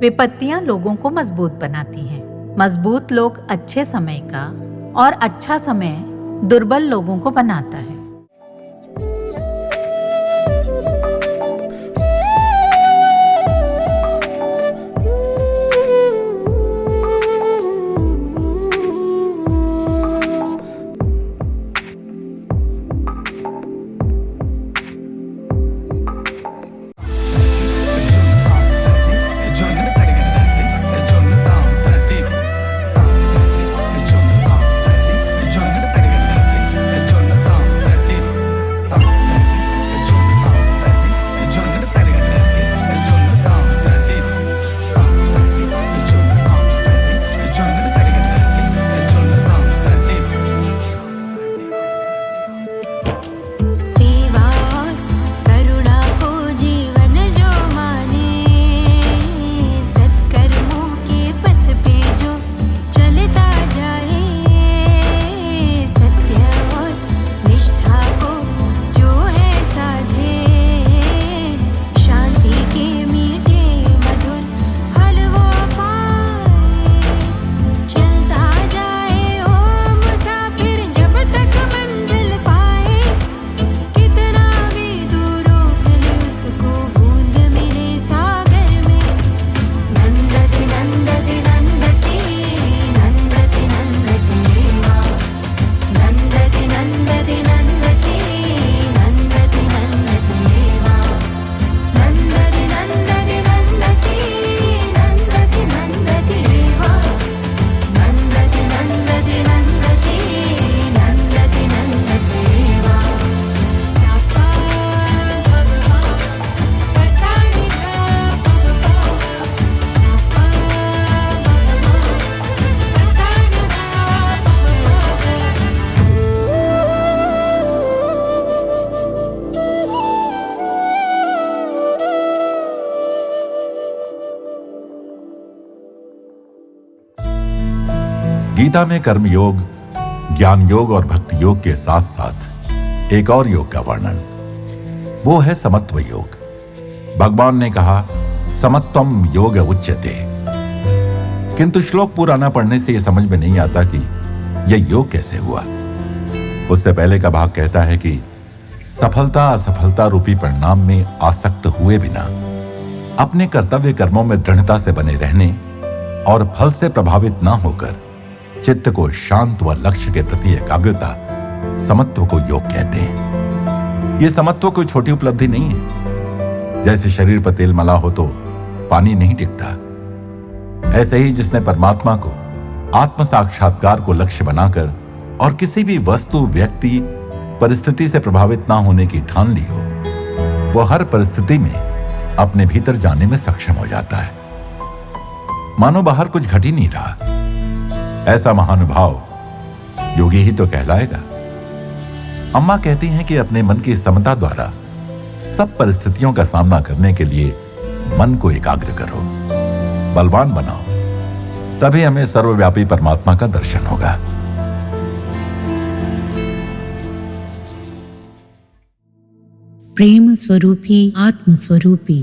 विपत्तियां लोगों को मजबूत बनाती हैं। मजबूत लोग अच्छे समय का और अच्छा समय दुर्बल लोगों को बनाता है। गीता में कर्म योग, ज्ञान योग और भक्ति योग के साथ साथ एक और योग का वर्णन, वो है समत्व योग। भगवान ने कहा समत्वम योग उच्यते, किंतु श्लोक पूरा न पढ़ने से यह समझ में नहीं आता कि यह योग कैसे हुआ। उससे पहले का भाग कहता है कि सफलता असफलता रूपी परिणाम में आसक्त हुए बिना अपने कर्तव्य कर्मों में दृढ़ता से बने रहने और फल से प्रभावित न होकर चित्त को शांत व लक्ष्य के प्रति एकाग्रता, समत्व को योग कहते हैं। यह समत्व कोई छोटी उपलब्धि नहीं है। जैसे शरीर पर तेल मला हो तो पानी नहीं टिकता, ऐसे ही जिसने परमात्मा को आत्म साक्षात्कार को लक्ष्य बनाकर और किसी भी वस्तु, व्यक्ति, परिस्थिति से प्रभावित ना होने की ठान ली हो, वो हर परिस्थिति में अपने भीतर जाने में सक्षम हो जाता है, मानो बाहर कुछ घट ही नहीं रहा। ऐसा महानुभाव योगी ही तो कहलाएगा। अम्मा कहती हैं कि अपने मन की समता द्वारा सब परिस्थितियों का सामना करने के लिए मन को एकाग्र करो, बलवान बनाओ, तभी हमें सर्वव्यापी परमात्मा का दर्शन होगा। प्रेम स्वरूपी आत्म स्वरूपी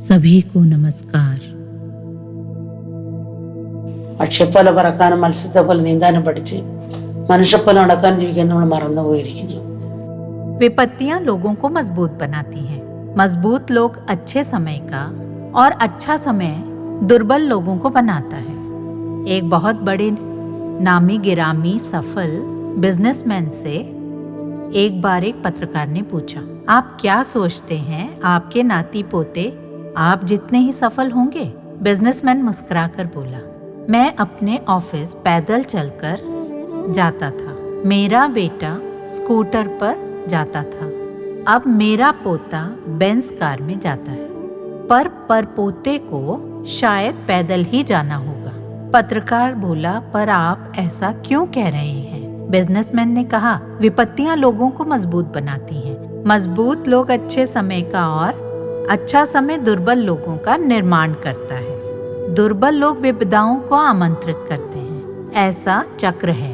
सभी को नमस्कार। പക്ഷിപ്പല പറക്കാനും മത്സ്യത്തെ പോലെ നീന്താനും പഠിച്ച് മനുഷ്യപ്പല നടക്കാൻ ജീവിക്കാൻ നമ്മൾ മറന്നു പോയിരിക്കുന്നു। विपत्तियां लोगों को मजबूत बनाती हैं। मजबूत लोग अच्छे समय का और अच्छा समय दुर्बल लोगों को बनाता है। एक बहुत बड़े नामी गिरामी सफल बिजनेसमैन से एक बार एक पत्रकार ने पूछा, आप क्या सोचते हैं आपके नाती पोते आप जितने ही सफल होंगे? बिजनेसमैन मुस्कुराकर बोला, मैं अपने ऑफिस पैदल चलकर जाता था, मेरा बेटा स्कूटर पर जाता था, अब मेरा पोता बेंज कार में जाता है, पर पोते को शायद पैदल ही जाना होगा। पत्रकार बोला, पर आप ऐसा क्यों कह रहे हैं? बिजनेसमैन ने कहा, विपत्तियां लोगों को मजबूत बनाती हैं। मजबूत लोग अच्छे समय का और अच्छा समय दुर्बल लोगों का निर्माण करता है। दुर्बल लोग विपदाओं को आमंत्रित करते हैं। ऐसा चक्र है।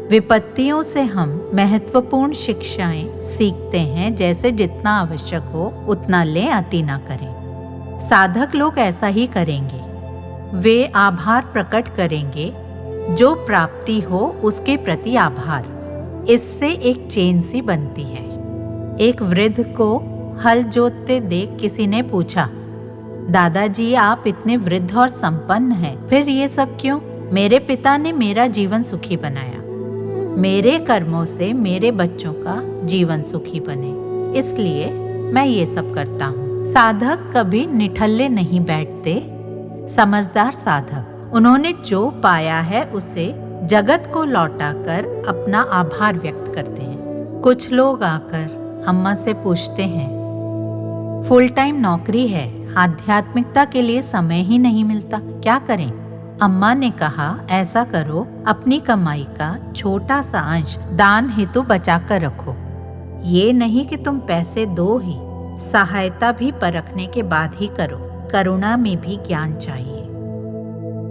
विपत्तियों से हम महत्वपूर्ण शिक्षाएं सीखते हैं, जैसे जितना आवश्यक हो उतना लें, अति ना करें। साधक लोग ऐसा ही करेंगे। वे आभार प्रकट करेंगे, जो प्राप्ति हो उसके प्रति आभार। इससे एक चेन सी बनती है। एक वृद्ध को हल जोतते देख किसी ने पूछा, दादाजी आप इतने वृद्ध और संपन्न हैं, फिर ये सब क्यों? मेरे पिता ने मेरा जीवन सुखी बनाया। मेरे कर्मों से मेरे बच्चों का जीवन सुखी बने, इसलिए मैं ये सब करता हूँ। साधक कभी निठल्ले नहीं बैठते। समझदार साधक, उन्होंने जो पाया है उसे जगत को लौटाकर अपना आभार व्यक्त करते हैं। कुछ लोग आकर अम्मा से पूछते हैं, फुल टाइम नौकरी है, आध्यात्मिकता के लिए समय ही नहीं मिलता, क्या करें? अम्मा ने कहा, ऐसा करो, अपनी कमाई का छोटा सा अंश दान हेतु बचा कर रखो। ये नहीं कि तुम पैसे दो ही, सहायता भी परखने के बाद ही करो। करुणा में भी ज्ञान चाहिए,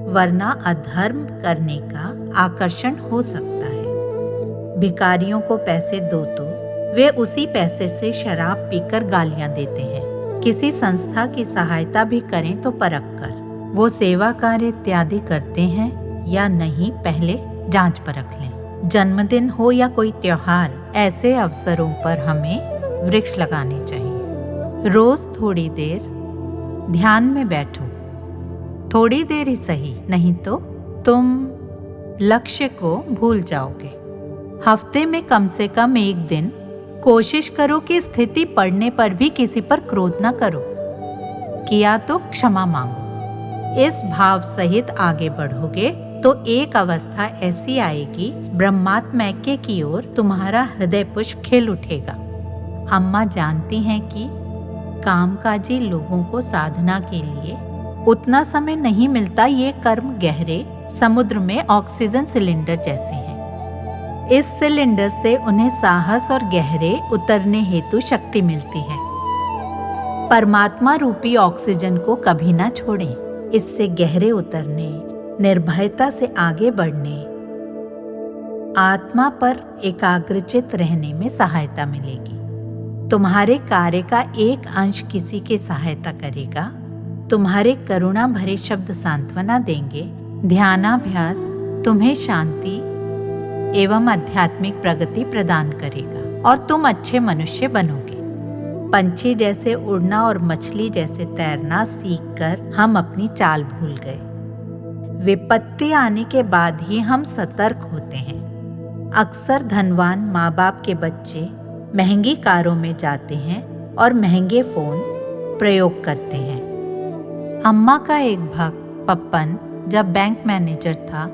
वरना अधर्म करने का आकर्षण हो सकता है। भिखारियों को पैसे दो तो वे उसी पैसे से शराब पीकर गालियां देते हैं। किसी संस्था की सहायता भी करें तो परख कर वो सेवा कार्य इत्यादि करते हैं या नहीं, पहले जांच परख लें। जन्मदिन हो या कोई त्योहार, ऐसे अवसरों पर हमें वृक्ष लगाने चाहिए। रोज थोड़ी देर ध्यान में बैठो, थोड़ी देर ही सही, नहीं तो तुम लक्ष्य को भूल जाओगे। हफ्ते में कम से कम एक दिन कोशिश करो कि स्थिति पड़ने पर भी किसी पर क्रोध न करो, किया तो क्षमा मांगो। इस भाव सहित आगे बढ़ोगे तो एक अवस्था ऐसी आएगी, ब्रह्मात्मैक्य की ओर तुम्हारा हृदय पुष्प खिल उठेगा। अम्मा जानती हैं कि कामकाजी लोगों को साधना के लिए उतना समय नहीं मिलता। ये कर्म गहरे समुद्र में ऑक्सीजन सिलेंडर जैसे हैं। इस सिलेंडर से उन्हें साहस और गहरे उतरने हेतु शक्ति मिलती है। परमात्मा रूपी ऑक्सीजन को कभी ना छोड़ें। इससे गहरे उतरने, निर्भयता से आगे बढ़ने, आत्मा पर एकाग्रचित रहने में सहायता मिलेगी। तुम्हारे कार्य का एक अंश किसी की सहायता करेगा। तुम्हारे करुणा भरे शब्द सांत्वना देंगे। ध्यानाभ्यास तुम्हें शांति एवं आध्यात्मिक प्रगति प्रदान करेगा और तुम अच्छे मनुष्य बनोगे। पंछी जैसे उड़ना और मछली जैसे तैरना सीखकर हम अपनी चाल भूल गए। विपत्ति आने के बाद ही हम सतर्क होते हैं। अक्सर धनवान माँ बाप के बच्चे महंगी कारों में जाते हैं और महंगे फोन प्रयोग करते हैं। अम्मा का एक भक्त पप्पन जब बैंक मैनेजर था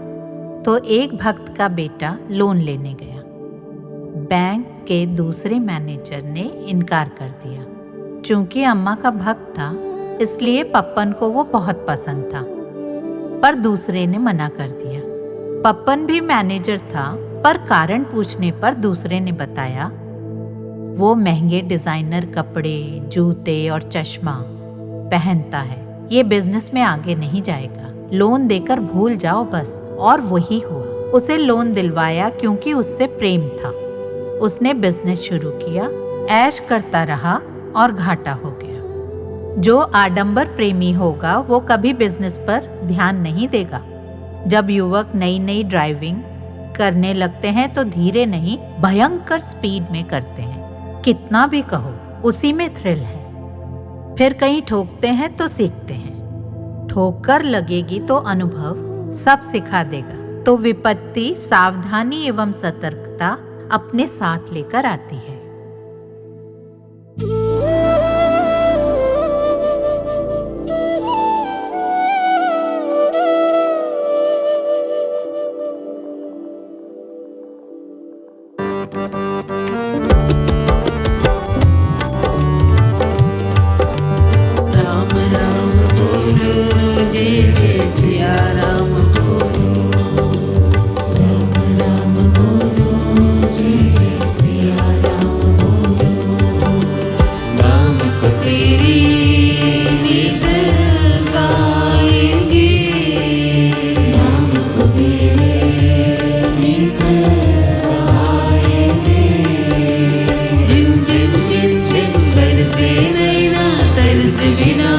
तो एक भक्त का बेटा लोन लेने गया। बैंक के दूसरे मैनेजर ने इनकार कर दिया। चूंकि अम्मा का भक्त था इसलिए पप्पन को वो बहुत पसंद था, पर दूसरे ने मना कर दिया। पप्पन भी मैनेजर था, पर कारण पूछने पर दूसरे ने बताया वो महंगे डिजाइनर कपड़े, जूते और चश्मा पहनता है, ये बिजनेस में आगे नहीं जाएगा, लोन देकर भूल जाओ बस। और वही हुआ। उसे लोन दिलवाया क्योंकि उससे प्रेम था। उसने बिजनेस शुरू किया, ऐश करता रहा और घाटा हो गया। जो आडंबर प्रेमी होगा वो कभी बिजनेस पर ध्यान नहीं देगा। जब युवक नई नई ड्राइविंग करने लगते हैं तो धीरे नहीं, भयंकर स्पीड में करते हैं। कितना भी कहो, उसी में थ्रिल है। फिर कहीं ठोकते हैं तो सीखते हैं। ठोकर लगेगी तो अनुभव सब सिखा देगा। तो विपत्ति सावधानी एवं सतर्कता अपने साथ लेकर आती है। तरस बिना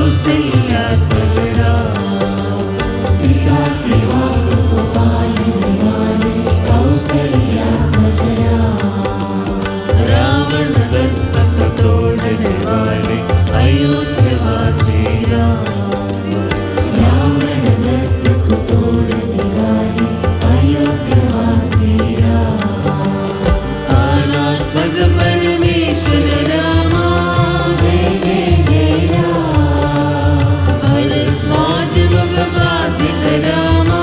कौसल्यात्मजरा पिता की वाक को पालने वाले कौसल्यात्मजरा रावण दंत को तोड़ने वाले अयोध्यवासी रावण दंत को तोड़ने वाले अयोध्यवासी कालात्मक परमेश्वर रामा जय जय जय राम भरद्वाज भगवाधिक रामा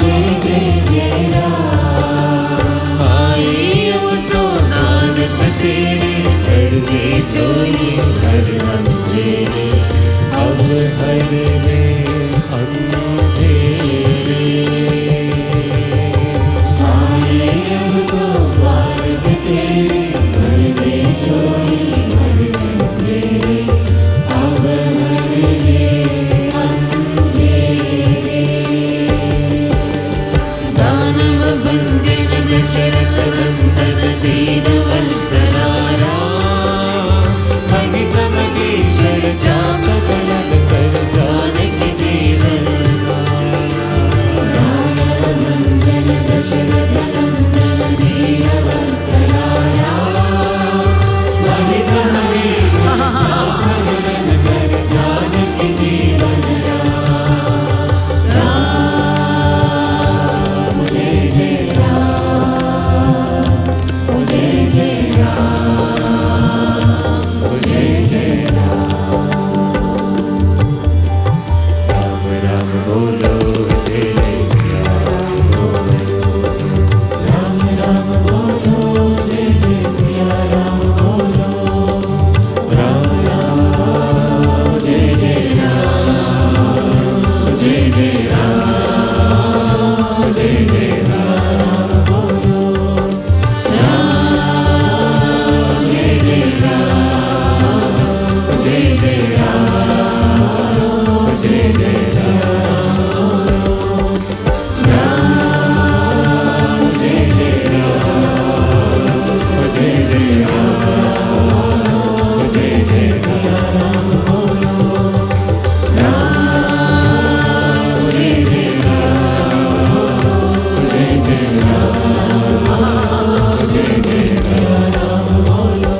जय जय जय राम आए अवतार तेरे दरवे चोरी कर अंधेरे अब हर ले अंधेरे आए अवतार तेरे दरवे चोरी कर अंधेरे अब हर ले अंधेरे दानव भंजन दशरथ नंदन दीन वत्सलारा महेश्वर चाप बलद कर जानकी जीवन दानव भंजन दशरथ नंदन दीन वत्सलारा महेश्वर चाप बलद कर जानकी जीवन राम जय जय राम जय जय राम जय जय राम राम बोलो जय जय सिया राम राम बोलो जय जय सिया राम बोलो राम राम जय जय राम जय जय राम जय जय राम बोलो राम जय जय राम जय जय राम जय जय राम राम जय जय राम जय जय राम जय जय राम बोलो राम जय जय राम जय जय राम जय जय राम बोलो।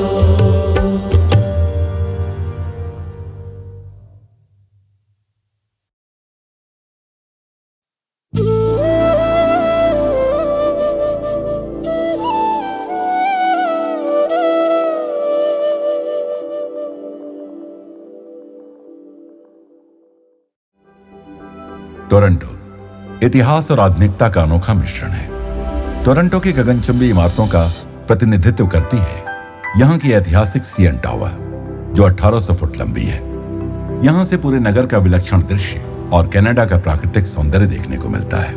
टोरंटो इतिहास और आधुनिकता का अनोखा मिश्रण है। टोरंटो की गगनचुंबी इमारतों का प्रतिनिधित्व करती है यहाँ की ऐतिहासिक सीएन टावर, जो 1800 फुट लंबी है। यहाँ से पूरे नगर का विलक्षण दृश्य और कनाडा का प्राकृतिक सौंदर्य देखने को मिलता है।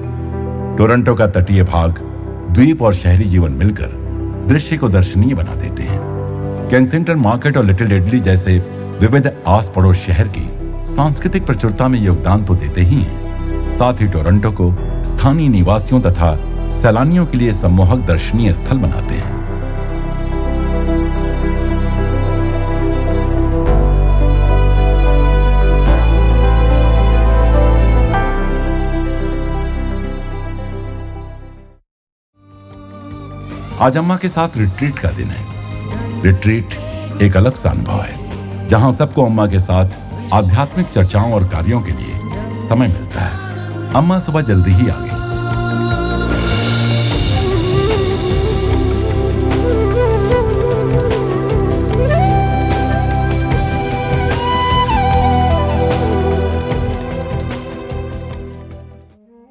टोरंटो का तटीय भाग, द्वीप और शहरी जीवन मिलकर दृश्य को दर्शनीय बना देते हैं। केंसिंगटन मार्केट और लिटिल इटली जैसे विविध आस पड़ोस शहर की सांस्कृतिक प्रचुरता में योगदान तो देते ही हैं, साथ ही टोरंटो को स्थानीय निवासियों तथा सैलानियों के लिए सम्मोहक दर्शनीय स्थल बनाते हैं। आज अम्मा के साथ रिट्रीट का दिन है। रिट्रीट एक अलग सा अनुभव है, जहां सबको अम्मा के साथ आध्यात्मिक चर्चाओं और कार्यों के लिए समय मिलता है। अम्मा सुबह जल्दी ही आ गई।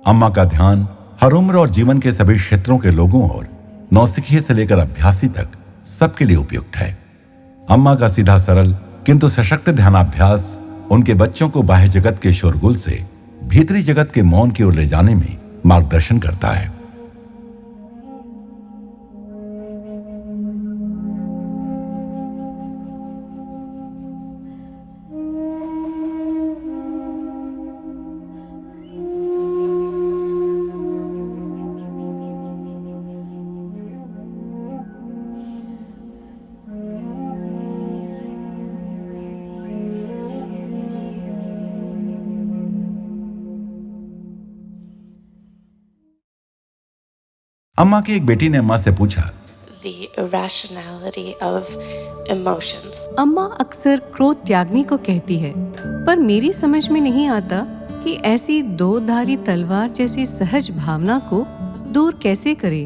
अम्मा का ध्यान हर उम्र और जीवन के सभी क्षेत्रों के लोगों और नौसिखिए से लेकर अभ्यासी तक सबके लिए उपयुक्त है। अम्मा का सीधा सरल किंतु सशक्त ध्यानाभ्यास उनके बच्चों को बाह्य जगत के शोरगुल से भीतरी जगत के मौन की ओर ले जाने में मार्गदर्शन करता है। अम्मा की एक बेटी ने अम्मा से पूछा, the irrationality of emotions. अम्मा अक्सर क्रोध त्यागने को कहती है, पर मेरी समझ में नहीं आता कि ऐसी दो धारी तलवार जैसी सहज भावना को दूर कैसे करे।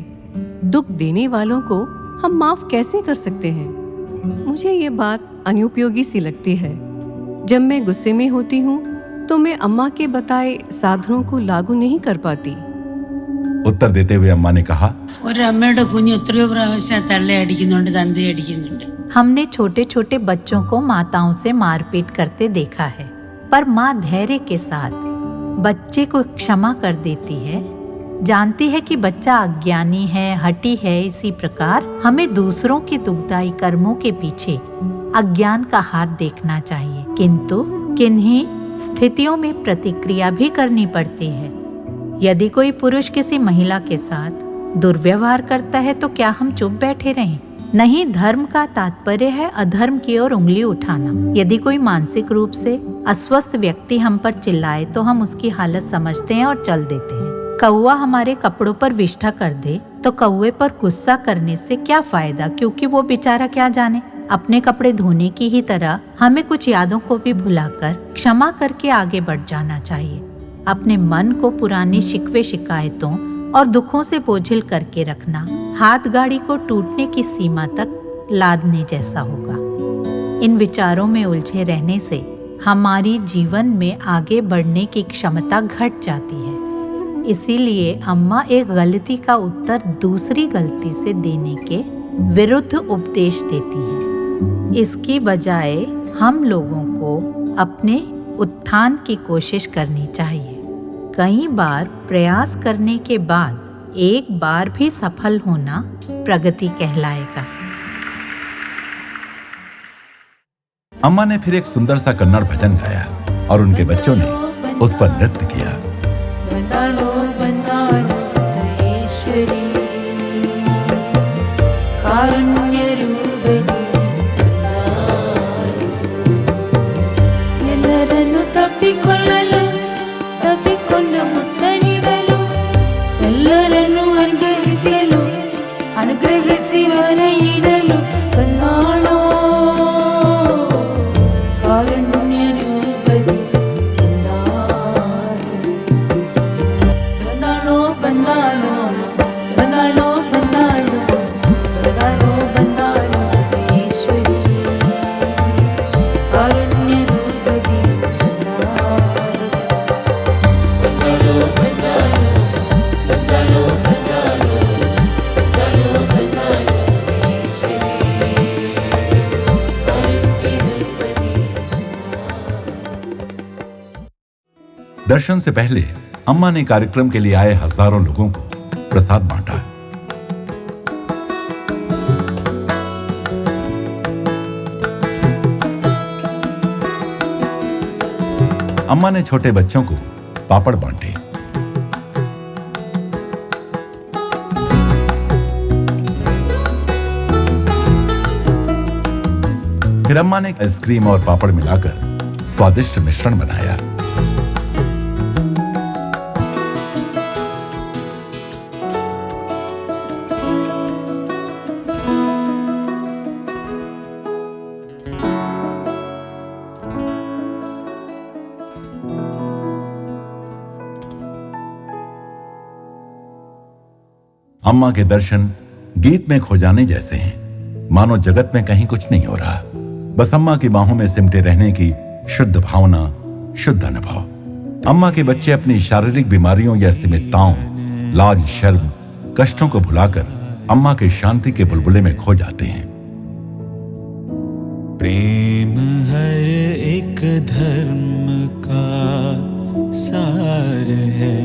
दुख देने वालों को हम माफ कैसे कर सकते हैं? मुझे ये बात अनुपयोगी सी लगती है। जब मैं गुस्से में होती हूँ तो मैं अम्मा के बताए साधनों को लागू नहीं कर पाती। उत्तर देते हुए अम्मा ने कहा, ഒരു അമ്മയുടെ കുഞ്ഞ് എത്രയോ പ്രാവശ്യം തള്ളെ അടിക്കുന്നുണ്ട്, തന്തയെ അടിക്കുന്നുണ്ട്. हमने छोटे छोटे बच्चों को माताओं से मारपीट करते देखा है, पर माँ धैर्य के साथ बच्चे को क्षमा कर देती है। जानती है कि बच्चा अज्ञानी है, हठी है। इसी प्रकार हमें दूसरों के दुखदायी कर्मों के पीछे अज्ञान का हाथ देखना चाहिए, किंतु किन्हीं स्थितियों में प्रतिक्रिया भी करनी पड़ती है। यदि कोई पुरुष किसी महिला के साथ दुर्व्यवहार करता है तो क्या हम चुप बैठे रहें? नहीं, धर्म का तात्पर्य है अधर्म की ओर उंगली उठाना। यदि कोई मानसिक रूप से अस्वस्थ व्यक्ति हम पर चिल्लाए तो हम उसकी हालत समझते हैं और चल देते हैं। कौवा हमारे कपड़ों पर विष्ठा कर दे तो कौवे पर गुस्सा करने से क्या फायदा, क्योंकि वो बेचारा क्या जाने। अपने कपड़े धोने की ही तरह हमें कुछ यादों को भी भुलाकर क्षमा करके आगे बढ़ जाना चाहिए। अपने मन को पुरानी शिकवे शिकायतों और दुखों से बोझिल करके रखना हाथ गाड़ी को टूटने की सीमा तक लादने जैसा होगा। इन विचारों में उलझे रहने से हमारी जीवन में आगे बढ़ने की क्षमता घट जाती है। इसीलिए अम्मा एक गलती का उत्तर दूसरी गलती से देने के विरुद्ध उपदेश देती है। इसकी बजाय हम लोगों को अपने उत्थान की कोशिश करनी चाहिए। कई बार प्रयास करने के बाद एक बार भी सफल होना प्रगति कहलाएगा। अम्मा ने फिर एक सुंदर सा कन्नड़ भजन गाया और उनके बच्चों ने उस पर नृत्य किया। बंदालो बंदालो दयेश्वरी कारुण्य रूपिणी ಎಲ್ಲರನ್ನು ತಪ್ಪಿಕೊಳ್ಳಲು ತಪ್ಪಿಕೊಂಡು ಮುತ್ತನಿಡಲು ಎಲ್ಲರನ್ನು ಅನುಗ್ರಹಿಸಲು ಅನುಗ್ರಹಿಸಿ ವರ ನೀಡಲು ಬಂದಾಳೋ ಕಾರುಣ್ಯ ರೂಪದಿ ಬಂದಾಳೋ ಬಂದಾಳೋ ಬಂದಾಳೋ ಬಂದಾಳೋ ಬಂದಾಳೋ ಬಂದಾಳೋ ದಯೇಶ್ವರಿ ಕಾರುಣ್ಯ ರೂಪದಿ दर्शन से पहले अम्मा ने कार्यक्रम के लिए आए हजारों लोगों को प्रसाद बांटा। अम्मा ने छोटे बच्चों को पापड़ बांटे। फिर अम्मा ने आइसक्रीम और पापड़ मिलाकर स्वादिष्ट मिश्रण बनाया। अम्मा के दर्शन गीत में खो जाने जैसे हैं, मानो जगत में कहीं कुछ नहीं हो रहा, बस अम्मा की बाहों में सिमटे रहने की शुद्ध भावना, शुद्ध अनुभव। अम्मा के बच्चे अपनी शारीरिक बीमारियों या सीमितताओं, लाज, शर्म, कष्टों को भुलाकर अम्मा की शांति के बुलबुले में खो जाते हैं। प्रेम हर एक धर्म का सार है,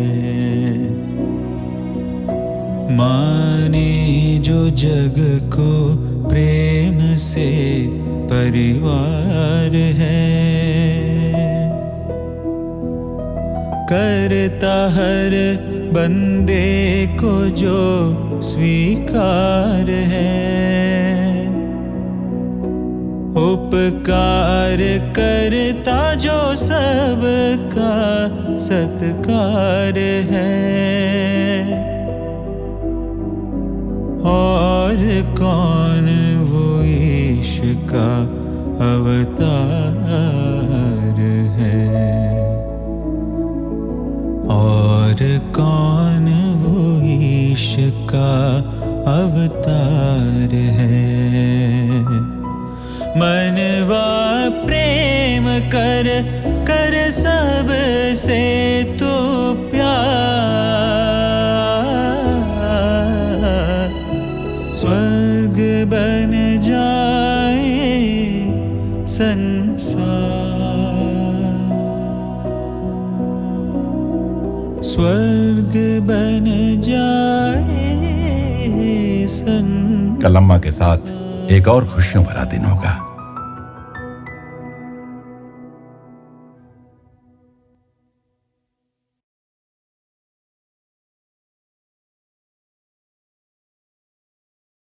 माने जो जग को प्रेम से परिवार है, करता हर बंदे को जो स्वीकार है, उपकार करता जो सबका सत्कार है। और कौन वो ईश का अवतार है, और कौन वो ईश का अवतार है। मनवा प्रेम कर कर सब से तो प्यार, स्वर्ग बन जाए संसार, स्वर्ग बन जाए संसार। कल अम्मा के साथ एक और खुशियों भरा दिन होगा।